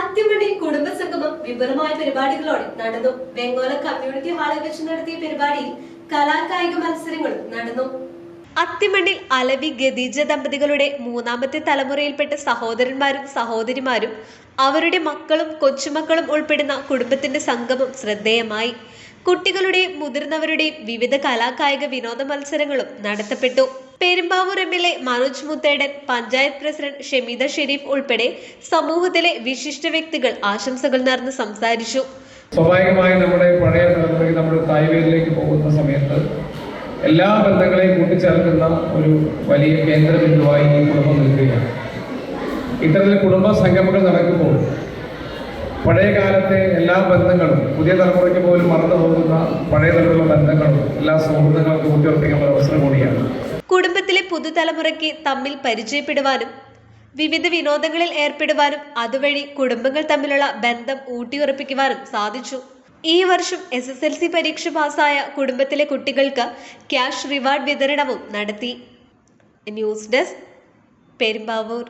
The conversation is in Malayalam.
അത്തിമണി കുടുംബസംഗമം വിപുലമായ പരിപാടികളോടെ നടന്നു. വെങ്ങോല കമ്മ്യൂണിറ്റി ഹാളിൽ വെച്ച് നടത്തിയ പരിപാടിയിൽ കലാകായിക മത്സരങ്ങളും നടന്നു. അത്തിമണ്ണിൽ അലവി ഖദീജ ദമ്പതികളുടെ മൂന്നാമത്തെ തലമുറയിൽപ്പെട്ട സഹോദരന്മാരും സഹോദരിമാരും അവരുടെ മക്കളും കൊച്ചുമക്കളും ഉൾപ്പെടുന്ന കുടുംബത്തിന്റെ സംഗമം ശ്രദ്ധേയമായി. കുട്ടികളുടെയും മുതിർന്നവരുടെയും വിവിധ കലാകായിക വിനോദ മത്സരങ്ങളും നടത്തപ്പെട്ടു. പെരുമ്പാവൂർ MLA മനോജ് മുത്തേടൻ, പഞ്ചായത്ത് പ്രസിഡന്റ് ഷമീദ ഷെരീഫ് ഉൾപ്പെടെ സമൂഹത്തിലെ വിശിഷ്ട വ്യക്തികൾ ആശംസകൾ നേർന്ന് സംസാരിച്ചു. സ്വാഭാവികമായി നമ്മുടെ പഴയ തലമുറയ്ക്ക് നമ്മുടെ തായ്വേരിലേക്ക് പോകുന്ന സമയത്ത് എല്ലാ ബന്ധങ്ങളെയും കൂട്ടിച്ചേർക്കുന്ന ഒരു വലിയ കേന്ദ്ര ബിന്ദുവായി ഈ കുടുംബം നിൽക്കുകയാണ്. ഇത്തരത്തിൽ കുടുംബ സംഗമങ്ങൾ നടക്കുമ്പോൾ പഴയ കാലത്തെ എല്ലാ ബന്ധങ്ങളും പുതിയ തലമുറയ്ക്ക് പോലും മറന്നു പോകുന്ന പഴയ തലമുറ ബന്ധങ്ങളും എല്ലാ സൗഹൃദങ്ങൾക്കും ഊട്ടിയുറപ്പിക്കുന്ന അവസരം കൂടിയാണ്. കുടുംബത്തിലെ പുതുതലമുറയ്ക്ക് തമ്മിൽ പരിചയപ്പെടുവാനും വിവിധ വിനോദങ്ങളിൽ ഏർപ്പെടുവാനും അതുവഴി കുടുംബങ്ങൾ തമ്മിലുള്ള ബന്ധം ഊട്ടിയുറപ്പിക്കുവാനും സാധിച്ചു. ഈ വർഷം SSLC പരീക്ഷ പാസ്സായ കുടുംബത്തിലെ കുട്ടികൾക്ക് ക്യാഷ് റിവാർഡ് വിതരണവും നടത്തി. News desk, Perumbavoor.